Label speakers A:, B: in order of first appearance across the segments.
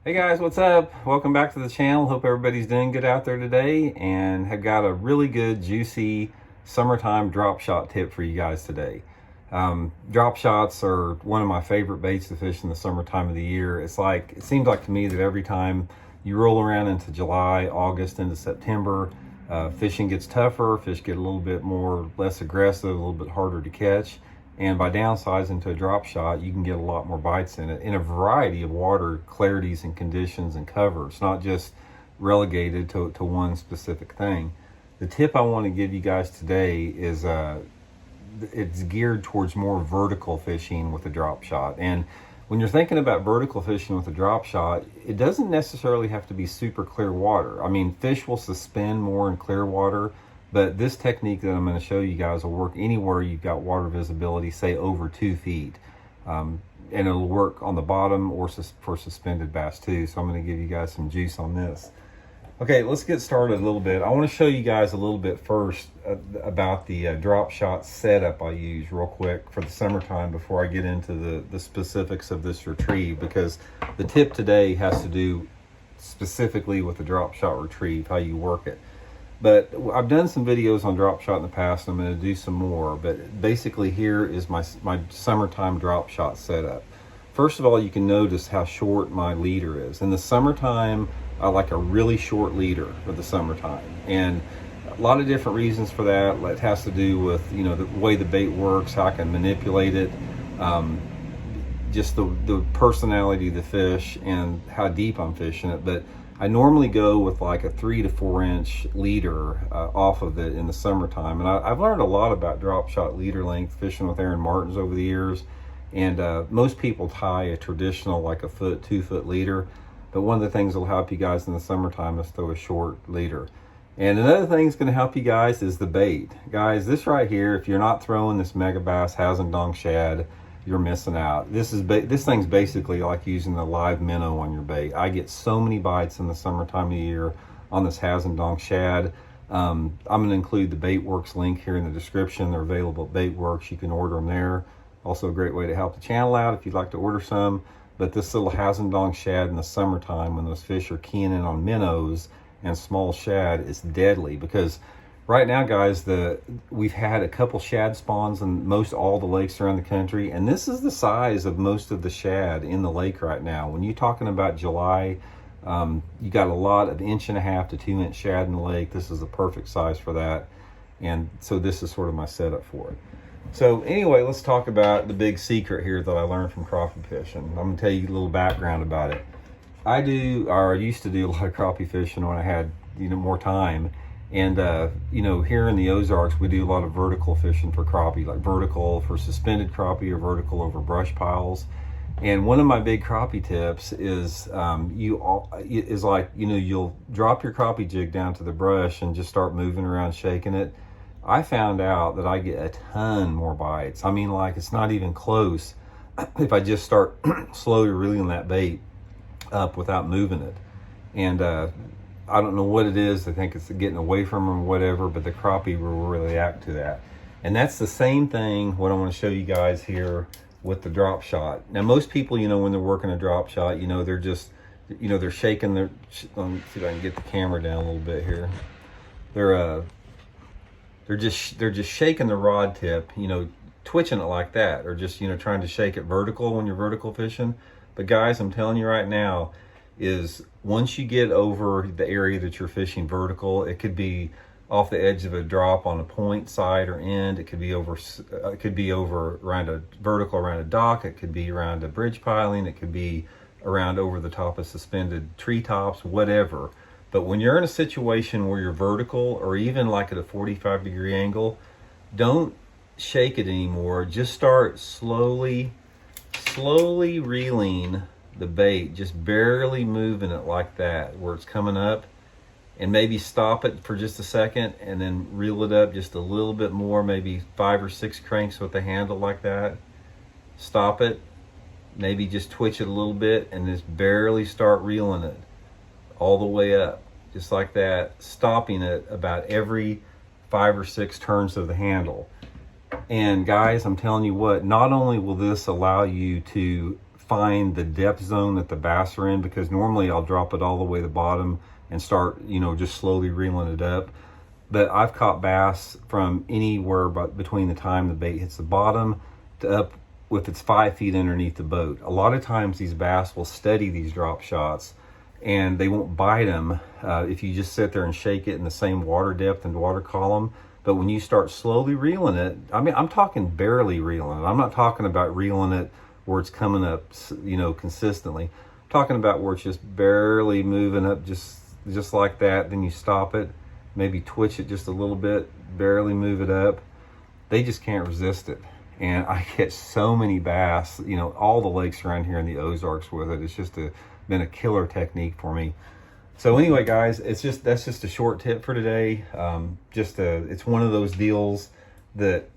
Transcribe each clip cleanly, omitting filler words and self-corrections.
A: Hey guys, what's up? Welcome back to the channel. Hope everybody's doing good out there today, and have got a really good, juicy summertime drop shot tip for you guys today. Drop shots are one of my favorite baits to fish in the summertime of the year. It seems like to me that every time you roll around into July, August, into September, fishing gets tougher, fish get a little bit less aggressive, a little bit harder to catch. And by downsizing to a drop shot, you can get a lot more bites in it in a variety of water clarities and conditions and covers, not just relegated to one specific thing. The tip I want to give you guys today is it's geared towards more vertical fishing with a drop shot. And when you're thinking about vertical fishing with a drop shot, it doesn't necessarily have to be super clear water. I mean, fish will suspend more in clear water, but this technique that I'm going to show you guys will work anywhere you've got water visibility, say over 2 feet. And it'll work on the bottom or for suspended bass too. So I'm going to give you guys some juice on this. Okay, let's get started a little bit. I want to show you guys a little bit first about the drop shot setup I use real quick for the summertime before I get into the specifics of this retrieve, because the tip today has to do specifically with the drop shot retrieve, how you work it. But I've done some videos on drop shot in the past, and I'm going to do some more. But basically here is my summertime drop shot setup. First of all, you can notice how short my leader is. In the summertime, I like a really short leader for the summertime. And a lot of different reasons for that. It has to do with, you know, the way the bait works, how I can manipulate it, just the personality of the fish and how deep I'm fishing it. But I normally go with like a 3 to 4 inch leader off of it in the summertime. And I've learned a lot about drop shot leader length fishing with Aaron Martins over the years. And most people tie a traditional like a 2 foot leader. But one of the things that will help you guys in the summertime is throw a short leader. And another thing that's going to help you guys is the bait. Guys, this right here, if you're not throwing this Megabass Hazendong shad, you're missing out. This thing's basically like using a live minnow on your bait. I get so many bites in the summertime of the year on this Hazendong shad. I'm going to include the Baitworks link here in the description. They're available at Baitworks. You can order them there. Also a great way to help the channel out if you'd like to order some. But this little Hazendong shad in the summertime, when those fish are keying in on minnows and small shad, is deadly. Because right now, guys, we've had a couple shad spawns in most all the lakes around the country, and this is the size of most of the shad in the lake right now. When you're talking about July, you got a lot of 1.5 to 2 inch shad in the lake. This is the perfect size for that, and so this is sort of my setup for it. So anyway, let's talk about the big secret here that I learned from crappie fishing. I'm going to tell you a little background about it. I used to do a lot of crappie fishing when I had more time. And, here in the Ozarks, we do a lot of vertical fishing for crappie, like vertical for suspended crappie or vertical over brush piles. And one of my big crappie tips is, you'll drop your crappie jig down to the brush and just start moving around, shaking it. I found out that I get a ton more bites. I mean, like, it's not even close if I just start slowly reeling that bait up without moving it. And, I don't know what it is. I think it's getting away from them or whatever, but the crappie will really react to that. And that's the same thing what I want to show you guys here with the drop shot. Now, most people, when they're working a drop shot, they're just, they're shaking their, let me see if I can get the camera down a little bit here. They're just shaking the rod tip, twitching it like that, or just, trying to shake it vertical when you're vertical fishing. But guys, I'm telling you right now, is once you get over the area that you're fishing vertical, it could be off the edge of a drop on a point side or end. It could be over around a vertical around a dock. It could be around a bridge piling. It could be around over the top of suspended treetops, whatever. But when you're in a situation where you're vertical or even like at a 45-degree angle, don't shake it anymore. Just start slowly reeling the bait, just barely moving it like that where it's coming up, and maybe stop it for just a second and then reel it up just a little bit more, maybe 5 or 6 cranks with the handle like that. Stop it, maybe just twitch it a little bit, and just barely start reeling it all the way up, just like that, stopping it about every 5 or 6 turns of the handle. And guys, I'm telling you what, not only will this allow you to find the depth zone that the bass are in, because normally I'll drop it all the way to the bottom and start, you know, just slowly reeling it up. But I've caught bass from anywhere but between the time the bait hits the bottom to up if it's 5 feet underneath the boat. A lot of times these bass will study these drop shots and they won't bite them if you just sit there and shake it in the same water depth and water column. But when you start slowly reeling it, I mean, I'm talking barely reeling it. I'm not talking about reeling it where it's coming up, you know, consistently. I'm talking about where it's just barely moving up, just like that. Then you stop it, maybe twitch it just a little bit, barely move it up. They just can't resist it. And I catch so many bass, you know, all the lakes around here in the Ozarks with it. It's just been a killer technique for me. So anyway, guys, that's just a short tip for today. It's one of those deals that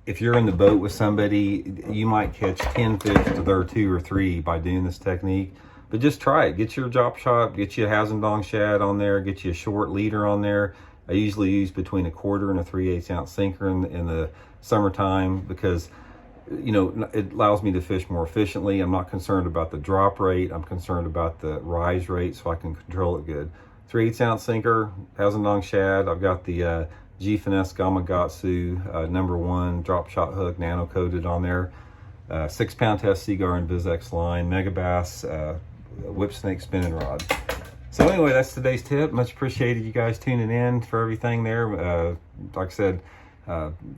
A: if you're in the boat with somebody, you might catch 10 fish to their 2 or 3 by doing this technique. But just try it. Get your drop shot, get you a Hazendong shad on there, get you a short leader on there. I usually use between a 1/4 and a 3/8 ounce sinker in the summertime, because, you know, it allows me to fish more efficiently. I'm not concerned about the drop rate. I'm concerned about the rise rate, so I can control it good. 3/8 ounce sinker, Hazendong shad. I've got the G Finesse Gamakatsu #1 drop shot hook, nano coated on there. 6-pound test Seaguar and VizX line, Megabass whip snake spinning rod. So anyway, that's today's tip. Much appreciated you guys tuning in for everything there. Like I said,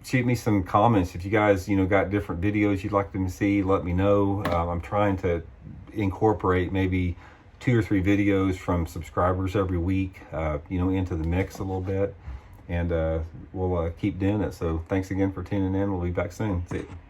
A: shoot me some comments if you guys, you know, got different videos you'd like them to see. Let me know. I'm trying to incorporate maybe 2 or 3 videos from subscribers every week, you know, into the mix a little bit, and we'll keep doing it. So thanks again for tuning in. We'll be back soon. See you.